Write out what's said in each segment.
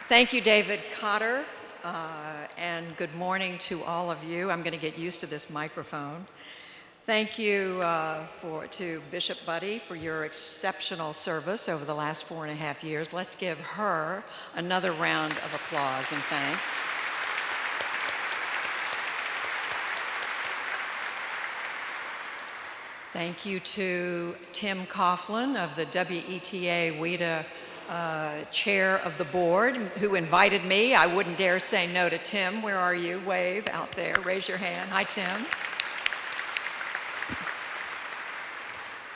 Thank you, David Cotter, and good morning to all of you. I'm going to get used to this microphone. Thank you to Bishop Buddy for your exceptional service over the last 4.5 years. Let's give her another round of applause and thanks. Thank you to Tim Coughlin of the WETA chair of the board, who invited me. I wouldn't dare say no to Tim. Where are you? Wave out there. Raise your hand. Hi, Tim.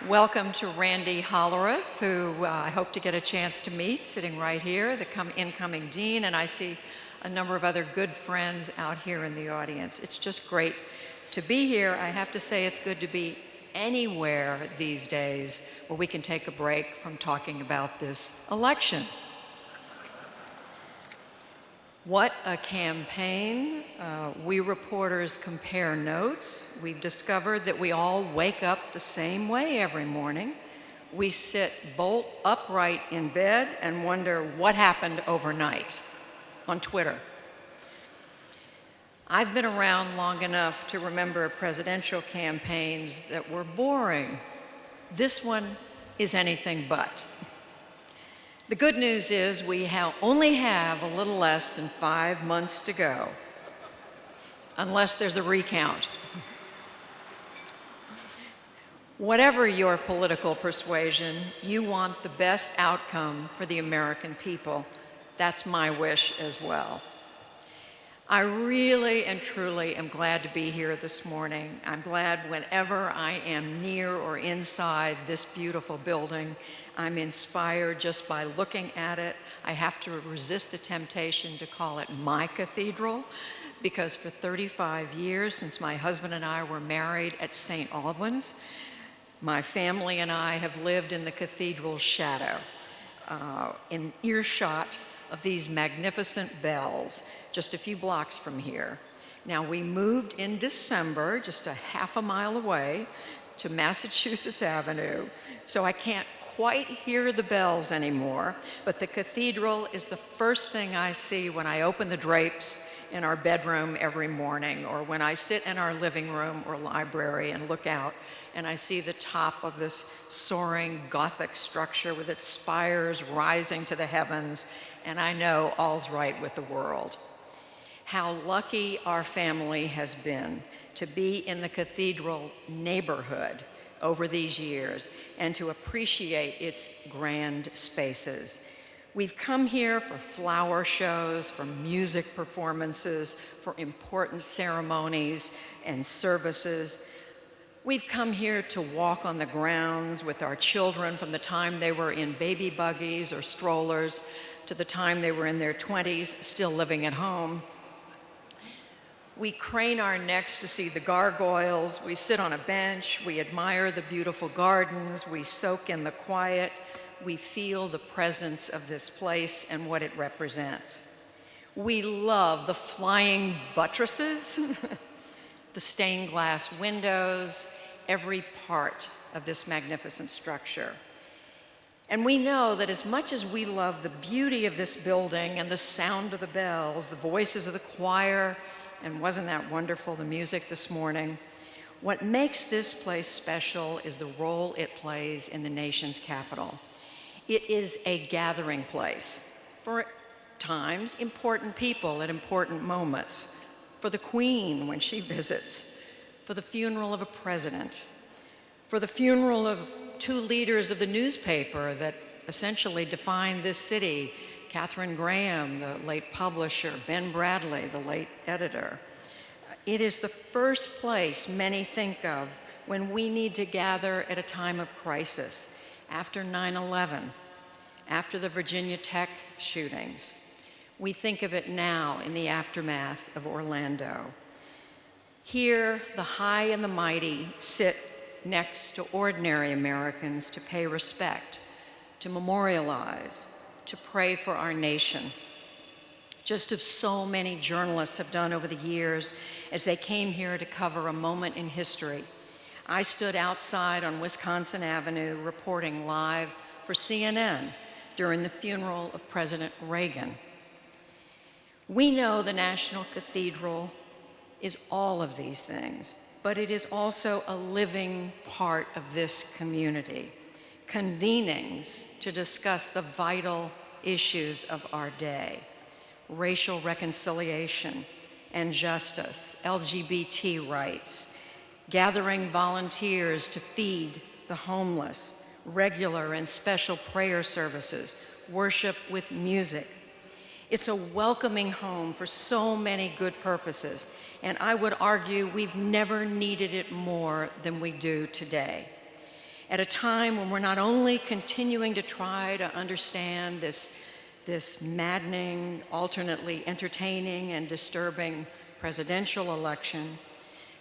Welcome to Randy Hollerath, who I hope to get a chance to meet, sitting right here, the incoming dean, and I see a number of other good friends out here in the audience. It's just great to be here. I have to say it's good to be anywhere these days where we can take a break from talking about this election. What a campaign. We reporters compare notes. We've discovered that we all wake up the same way every morning. We sit bolt upright in bed and wonder what happened overnight on Twitter. I've been around long enough to remember presidential campaigns that were boring. This one is anything but. The good news is we only have a little less than 5 months to go, unless there's a recount. Whatever your political persuasion, you want the best outcome for the American people. That's my wish as well. I really and truly am glad to be here this morning. I'm glad whenever I am near or inside this beautiful building. I'm inspired just by looking at it. I have to resist the temptation to call it my cathedral, because for 35 years, since my husband and I were married at St. Albans, my family and I have lived in the cathedral's shadow, in earshot of these magnificent bells, just a few blocks from here. Now, we moved in December, just a half a mile away, to Massachusetts Avenue, so I can't quite hear the bells anymore, but the cathedral is the first thing I see when I open the drapes in our bedroom every morning, or when I sit in our living room or library and look out and I see the top of this soaring Gothic structure with its spires rising to the heavens, and I know all's right with the world. How lucky our family has been to be in the cathedral neighborhood over these years and to appreciate its grand spaces. We've come here for flower shows, for music performances, for important ceremonies and services. We've come here to walk on the grounds with our children from the time they were in baby buggies or strollers to the time they were in their 20s, still living at home. We crane our necks to see the gargoyles, we sit on a bench, we admire the beautiful gardens, we soak in the quiet, we feel the presence of this place and what it represents. We love the flying buttresses, the stained glass windows, every part of this magnificent structure. And we know that as much as we love the beauty of this building and the sound of the bells, the voices of the choir, and wasn't that wonderful, the music this morning, what makes this place special is the role it plays in the nation's capital. It is a gathering place for, at times, important people at important moments, for the Queen when she visits, for the funeral of a president, for the funeral of two leaders of the newspaper that essentially defined this city, Katharine Graham, the late publisher, Ben Bradley, the late editor. It is the first place many think of when we need to gather at a time of crisis, after 9/11, after the Virginia Tech shootings. We think of it now in the aftermath of Orlando. Here, the high and the mighty sit next to ordinary Americans to pay respect, to memorialize, to pray for our nation, just as so many journalists have done over the years as they came here to cover a moment in history. I stood outside on Wisconsin Avenue reporting live for CNN during the funeral of President Reagan. We know the National Cathedral is all of these things, but it is also a living part of this community, convenings to discuss the vital issues of our day: racial reconciliation and justice, LGBT rights, gathering volunteers to feed the homeless, regular and special prayer services, worship with music. It's a welcoming home for so many good purposes, and I would argue we've never needed it more than we do today. At a time when we're not only continuing to try to understand this maddening, alternately entertaining and disturbing presidential election,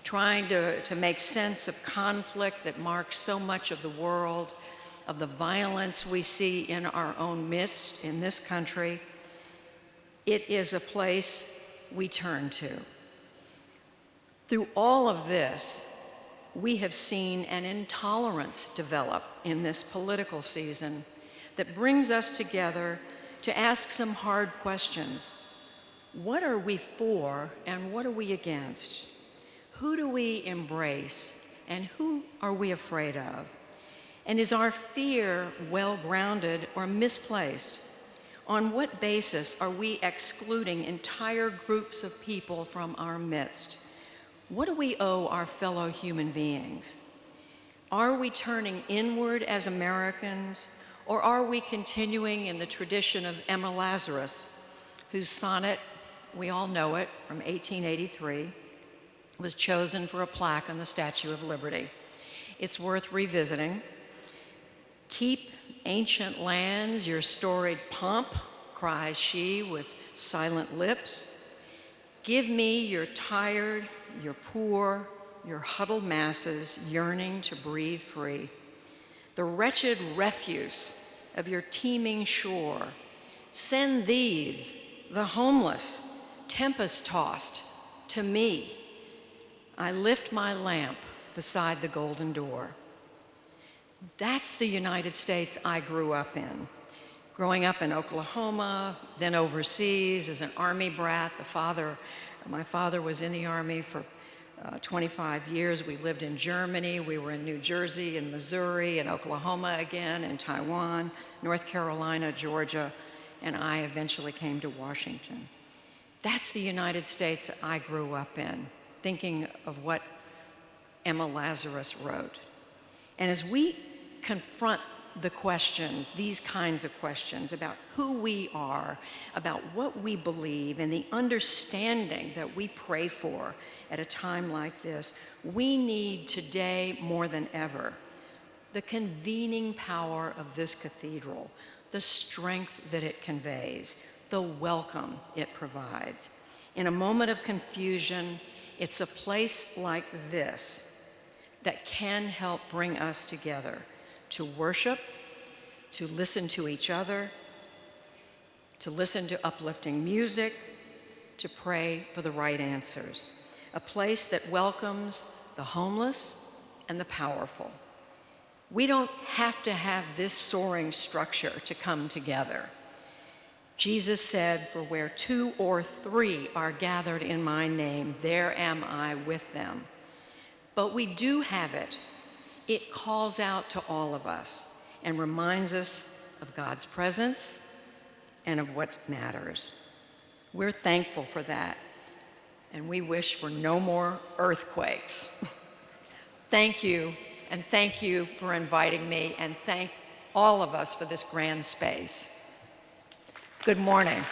trying to make sense of conflict that marks so much of the world, of the violence we see in our own midst in this country, it is a place we turn to. Through all of this, we have seen an intolerance develop in this political season that brings us together to ask some hard questions. What are we for and what are we against? Who do we embrace and who are we afraid of? And is our fear well-grounded or misplaced? On what basis are we excluding entire groups of people from our midst? What do we owe our fellow human beings? Are we turning inward as Americans, or are we continuing in the tradition of Emma Lazarus, whose sonnet, we all know it, from 1883, was chosen for a plaque on the Statue of Liberty? It's worth revisiting. "Keep ancient lands your storied pomp," cries she with silent lips. "Give me your tired, your poor, your huddled masses yearning to breathe free. The wretched refuse of your teeming shore. Send these, the homeless, tempest-tossed, to me. I lift my lamp beside the golden door." That's the United States I grew up in. Growing up in Oklahoma, then overseas as an Army brat. My father was in the Army for 25 years. We lived in Germany. We were in New Jersey and Missouri and Oklahoma again, and Taiwan, North Carolina, Georgia, and I eventually came to Washington. That's the United States I grew up in, thinking of what Emma Lazarus wrote. And as we confront the questions, these kinds of questions about who we are, about what we believe, and the understanding that we pray for at a time like this, we need today more than ever the convening power of this cathedral, the strength that it conveys, the welcome it provides. In a moment of confusion, it's a place like this that can help bring us together to worship, to listen to each other, to listen to uplifting music, to pray for the right answers. A place that welcomes the homeless and the powerful. We don't have to have this soaring structure to come together. Jesus said, "For where 2 or 3 are gathered in my name, there am I with them." But we do have it. It calls out to all of us and reminds us of God's presence and of what matters. We're thankful for that, and we wish for no more earthquakes. Thank you, and thank you for inviting me, and thank all of us for this grand space. Good morning.